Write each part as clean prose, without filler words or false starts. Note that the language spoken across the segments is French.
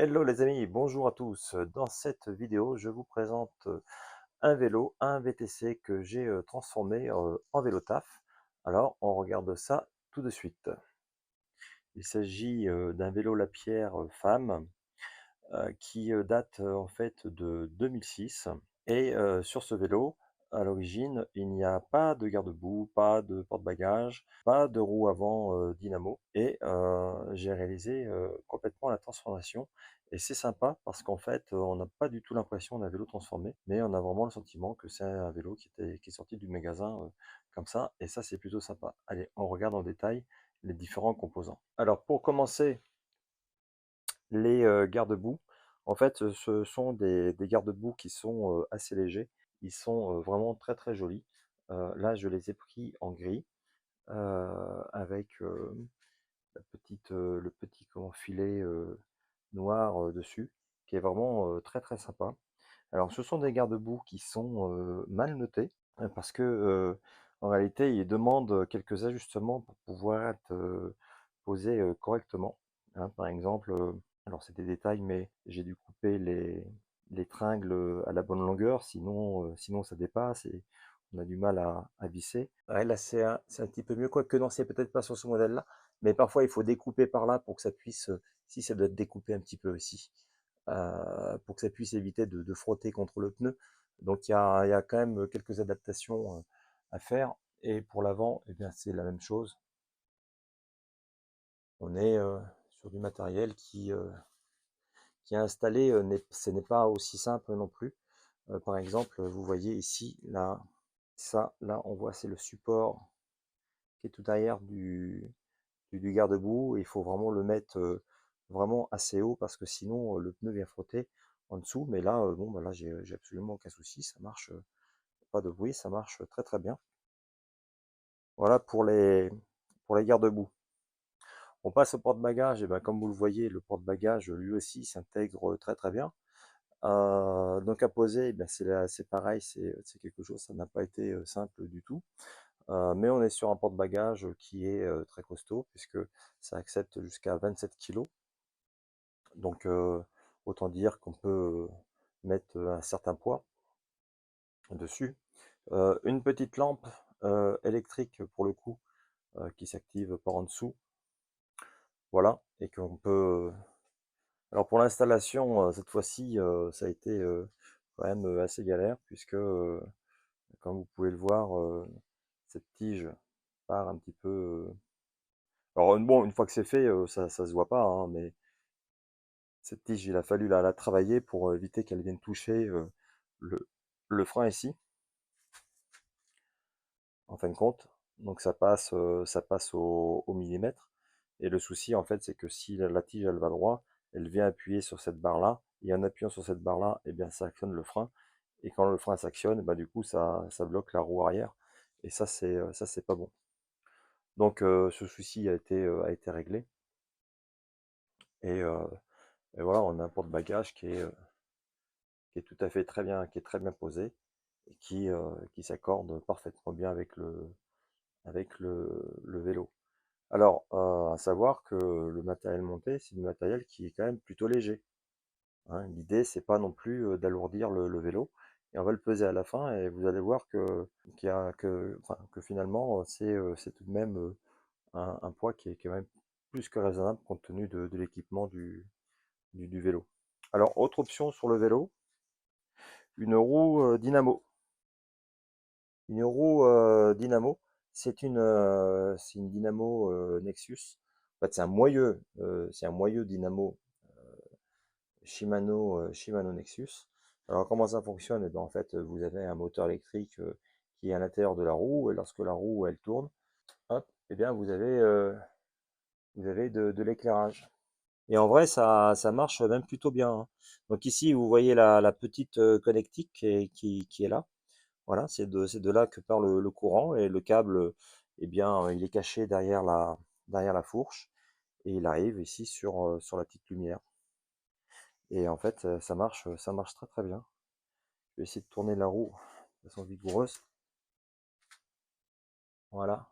Hello les amis, bonjour à tous. Dans cette vidéo, je vous présente un vélo, un VTC que j'ai transformé en vélo taf. Alors, on regarde ça tout de suite. Il s'agit d'un vélo Lapierre femme qui date en fait de 2006. Et sur ce vélo, à l'origine, il n'y a pas de garde-boue, pas de porte-bagages, pas de roue avant dynamo. Et j'ai réalisé complètement la transformation. Et c'est sympa parce qu'en fait, on n'a pas du tout l'impression d'un vélo transformé, mais on a vraiment le sentiment que c'est un vélo qui est sorti du magasin comme ça. Et ça, c'est plutôt sympa. Allez, on regarde en détail les différents composants. Alors, pour commencer, les garde-boue, en fait, ce sont des garde-boue qui sont assez légers. Ils sont vraiment très très jolis. Là, je les ai pris en gris avec le petit comment, filet noir dessus, qui est vraiment très très sympa. Alors, ce sont des garde-boue qui sont mal notés parce que en réalité, ils demandent quelques ajustements pour pouvoir être posés correctement. Hein, par exemple, alors c'est des détails, mais j'ai dû couper les tringles à la bonne longueur, sinon ça dépasse et on a du mal à visser. Ouais, là c'est un petit peu mieux, quoique non, c'est peut-être pas sur ce modèle-là, mais parfois il faut découper par là pour que ça puisse, si ça doit être découpé un petit peu aussi, pour que ça puisse éviter de frotter contre le pneu. Donc il y a quand même quelques adaptations à faire. Et pour l'avant, eh bien c'est la même chose. On est sur du matériel qui est installé, ce n'est pas aussi simple non plus. Par exemple, vous voyez ici, là, ça, là, on voit, c'est le support qui est tout derrière du garde-boue. Il faut vraiment le mettre vraiment assez haut parce que sinon le pneu vient frotter en dessous. Mais là, bon, bah là, j'ai absolument aucun souci. Ça marche, pas de bruit, ça marche très très bien. Voilà pour les garde-boue. On passe au porte-bagages. Et ben, comme vous le voyez, le porte-bagages, lui aussi, s'intègre très très bien. Donc à poser, eh bien, c'est pareil, c'est quelque chose, ça n'a pas été simple du tout. Mais on est sur un porte-bagages qui est très costaud, puisque ça accepte jusqu'à 27 kg. Donc autant dire qu'on peut mettre un certain poids dessus. Une petite lampe électrique pour le coup, qui s'active par en dessous. Voilà, et qu'on peut. Alors pour l'installation, cette fois-ci, ça a été quand même assez galère, puisque comme vous pouvez le voir, cette tige part un petit peu. Alors bon, une fois que c'est fait, ça se voit pas, hein, mais cette tige, il a fallu la travailler pour éviter qu'elle vienne toucher le, le frein ici, en fin de compte. Donc ça passe au millimètre. Et le souci, en fait, c'est que si la tige, elle va droit, elle vient appuyer sur cette barre-là. Et en appuyant sur cette barre-là, eh bien, ça actionne le frein. Et quand le frein s'actionne, bah, du coup, ça bloque la roue arrière. Et ça, c'est pas bon. Donc, ce souci a été réglé. Et, euh, et voilà, on a un porte-bagages qui est tout à fait très bien, qui est très bien posé et qui s'accorde parfaitement bien avec le vélo. Alors, à savoir que le matériel monté, c'est du matériel qui est quand même plutôt léger. Hein. L'idée, c'est pas non plus d'alourdir le vélo. Et on va le peser à la fin et vous allez voir enfin, que finalement, c'est tout de même un poids qui est même plus que raisonnable compte tenu de l'équipement du vélo. Alors, autre option sur le vélo, une roue dynamo. Une roue dynamo, c'est une dynamo Nexus. En fait, c'est un moyeu dynamo Shimano Nexus. Alors, comment ça fonctionne? Eh bien, en fait, vous avez un moteur électrique qui est à l'intérieur de la roue, et lorsque la roue elle tourne, hop, eh bien, vous avez de l'éclairage. Et en vrai, ça marche même plutôt bien. Hein. Donc ici, vous voyez la petite connectique qui est là. Voilà, c'est de là que part le courant et le câble, eh bien, il est caché derrière la fourche et il arrive ici sur la petite lumière. Et en fait, ça marche très très bien. Je vais essayer de tourner la roue de façon vigoureuse. Voilà.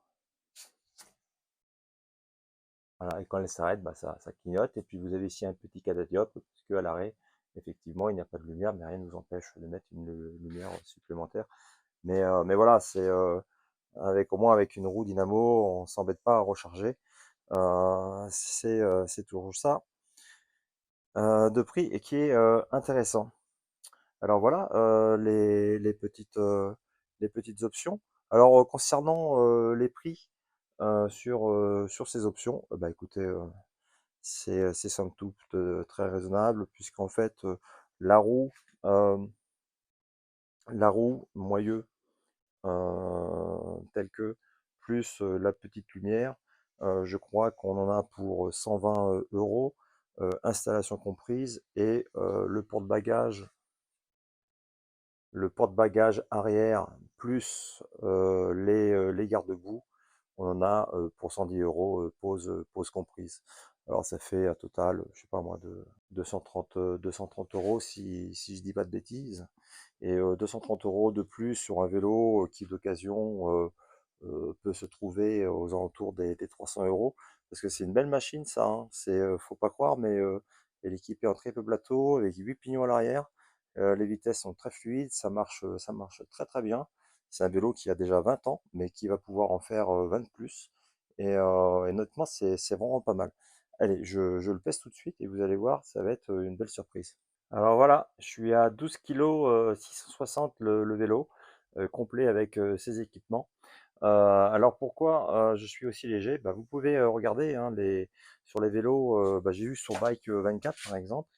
Voilà, et quand elle s'arrête, bah, ça clignote. Et puis vous avez ici un petit cadadiope, puisque à l'arrêt, effectivement, il n'y a pas de lumière, mais rien ne vous empêche de mettre une lumière supplémentaire. Mais voilà, avec au moins avec une roue dynamo, on s'embête pas à recharger. C'est toujours ça de prix et qui est intéressant. Alors voilà les petites options. Alors concernant les prix sur ces options, bah écoutez, c'est somme toute très raisonnable puisqu'en fait la roue, euh, la roue moyeu telle que plus la petite lumière, je crois qu'on en a pour 120 euros, installation comprise, et le porte-bagages arrière plus les garde-boue, on en a pour 110 euros, pose comprise. Alors ça fait un total, je sais pas moi, de 230 euros si je dis pas de bêtises. Et 230 euros de plus sur un vélo qui d'occasion peut se trouver aux alentours des 300 euros. Parce que c'est une belle machine ça, hein. Faut pas croire, mais elle est équipée en triple plateau avec 8 pignons à l'arrière. Les vitesses sont très fluides, ça marche très très bien. C'est un vélo qui a déjà 20 ans, mais qui va pouvoir en faire 20 de plus. Et honnêtement, c'est vraiment pas mal. Allez, je le pèse tout de suite et vous allez voir, ça va être une belle surprise. Alors voilà, je suis à 12 kg 660 le vélo, complet avec ses équipements. Alors pourquoi je suis aussi léger? Bah, vous pouvez regarder hein, sur les vélos, bah, j'ai vu sur Bike 24 par exemple,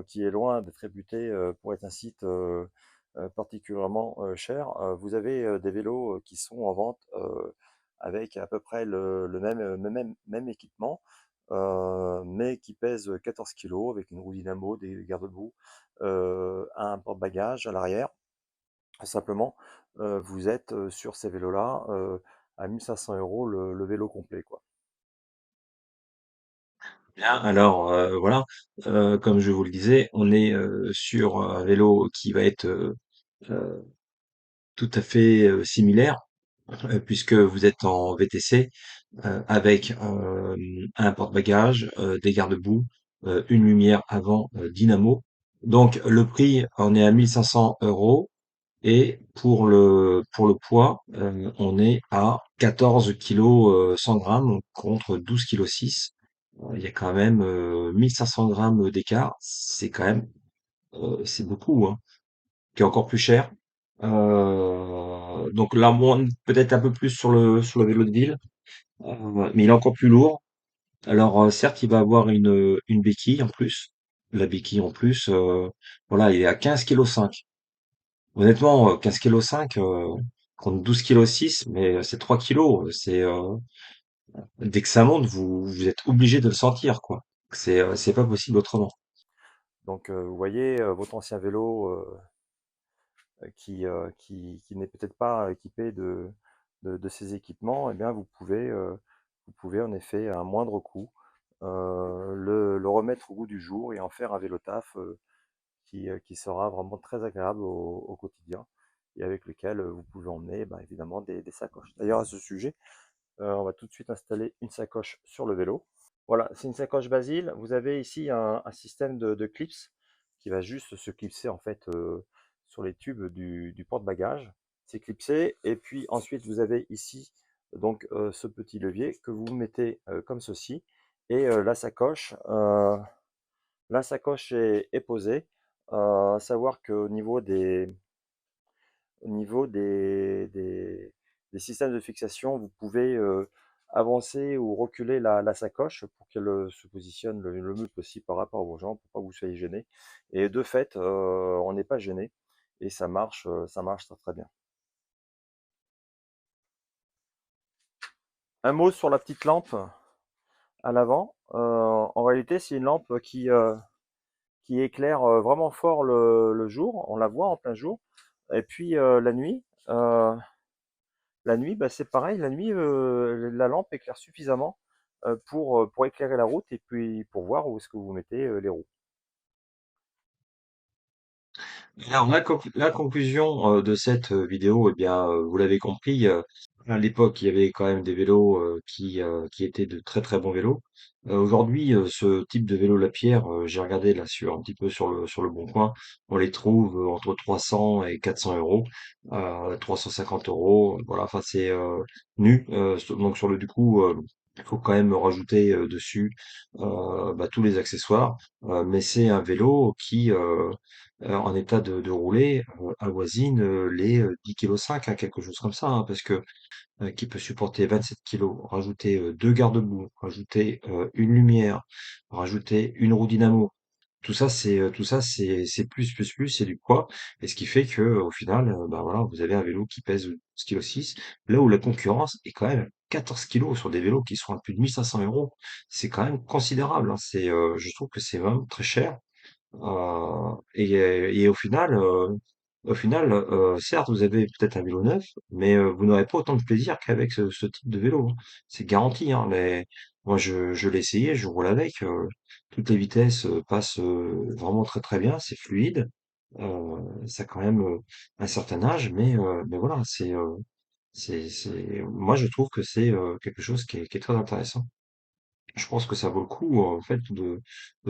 qui est loin d'être réputé pour être un site particulièrement cher. Vous avez des vélos qui sont en vente avec à peu près le même équipement, mais qui pèsent 14 kg avec une roue dynamo, des garde-boue, un porte-bagages à l'arrière. Simplement, vous êtes sur ces vélos-là à 1500 euros le vélo complet, quoi. Bien, alors voilà, comme je vous le disais, on est sur un vélo qui va être euh, tout à fait similaire, puisque vous êtes en VTC avec un porte-bagages, des garde-boue, une lumière avant dynamo. Donc le prix, on est à 1500 euros et pour le poids, on est à 14 kilos 100 grammes contre 12 kilos 6. Il y a quand même 1500 grammes d'écart. C'est quand même c'est beaucoup, hein. Qui est encore plus cher. Donc là, moins, peut-être un peu plus sur le vélo de ville, mais il est encore plus lourd. Alors certes, il va avoir une béquille en plus. La béquille en plus, voilà, il est à 15 kg 5. Honnêtement, 15 kg 5 contre 12 kg 6, mais c'est 3 kilos. Dès que ça monte, vous êtes obligé de le sentir, quoi. C'est pas possible autrement. Donc vous voyez, votre ancien vélo qui n'est peut-être pas équipé de ces équipements, eh bien vous pouvez en effet à un moindre coût le remettre au goût du jour et en faire un vélo taf qui sera vraiment très agréable au quotidien et avec lequel vous pouvez emmener bah, évidemment des sacoches. D'ailleurs à ce sujet, on va tout de suite installer une sacoche sur le vélo. Voilà, c'est une sacoche Basile. Vous avez ici un système de clips qui va juste se clipser en fait sur les tubes du porte-bagages. C'est clipsé et puis ensuite vous avez ici donc ce petit levier que vous mettez comme ceci et la sacoche est posée. À savoir qu'au niveau des systèmes de fixation, vous pouvez avancer ou reculer la sacoche pour qu'elle se positionne le mieux possible par rapport à vos jambes, pour pas que vous soyez gêné. Et de fait, on n'est pas gêné et ça marche très très bien. Un mot sur la petite lampe à l'avant. En réalité, c'est une lampe qui éclaire vraiment fort le jour. On la voit en plein jour. Et puis euh, la nuit, bah, c'est pareil. La nuit, la lampe éclaire suffisamment pour éclairer la route et puis pour voir où est-ce que vous mettez les roues. Alors la conclusion de cette vidéo, eh bien, vous l'avez compris, À l'époque, il y avait quand même des vélos qui étaient de très très bons vélos. Aujourd'hui, ce type de vélo Lapierre, j'ai regardé là sur un petit peu sur le Bon Coin, on les trouve entre 300 et 400 euros, 350 euros. Voilà, enfin c'est nu. Donc sur le du coup, il faut quand même rajouter dessus bah, tous les accessoires. Mais c'est un vélo qui, en état de rouler, avoisine les 10 kg 5, hein, quelque chose comme ça, hein, parce que qui peut supporter 27 kilos, rajouter deux garde-boue, rajouter une lumière, rajouter une roue dynamo. Tout ça, c'est plus, c'est du poids. Et ce qui fait que, au final, bah voilà, vous avez un vélo qui pèse 12,6 kg, là où la concurrence est quand même 14 kilos sur des vélos qui sont à plus de 1500 euros. C'est quand même considérable, hein. Je trouve que c'est vraiment très cher. Et au final, certes, vous avez peut-être un vélo neuf, mais vous n'aurez pas autant de plaisir qu'avec ce type de vélo, hein. C'est garanti, hein. Moi, je l'ai essayé, je roule avec. Toutes les vitesses passent vraiment très très bien, c'est fluide. Ça a quand même un certain âge, mais voilà, moi, je trouve que c'est quelque chose qui est très intéressant. Je pense que ça vaut le coup, en fait, de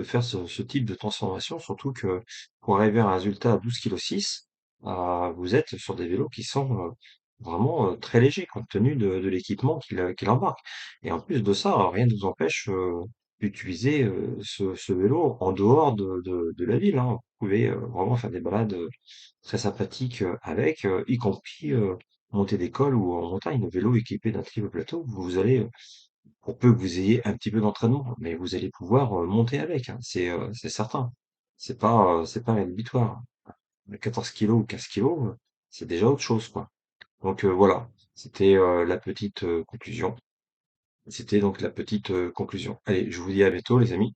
faire ce type de transformation, surtout que pour arriver à un résultat à 12,6 kg, vous êtes sur des vélos qui sont vraiment très légers compte tenu de l'équipement qu'il embarque. Et en plus de ça, rien ne vous empêche d'utiliser ce vélo en dehors de la ville, hein. Vous pouvez vraiment faire des balades très sympathiques avec, y compris monter des cols ou en montagne. Le vélo équipé d'un triple plateau, vous allez pour peu que vous ayez un petit peu d'entraînement, mais vous allez pouvoir monter avec, hein, c'est certain. C'est pas rédhibitoire. 14 kilos ou 15 kilos, c'est déjà autre chose, quoi. Donc voilà, c'était la petite conclusion. C'était donc la petite conclusion. Allez, je vous dis à bientôt, les amis.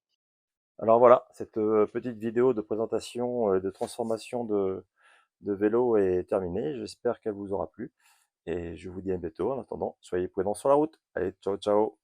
Alors voilà, cette petite vidéo de présentation de transformation de vélo est terminée. J'espère qu'elle vous aura plu et je vous dis à bientôt. En attendant, soyez prudents sur la route. Allez, ciao, ciao.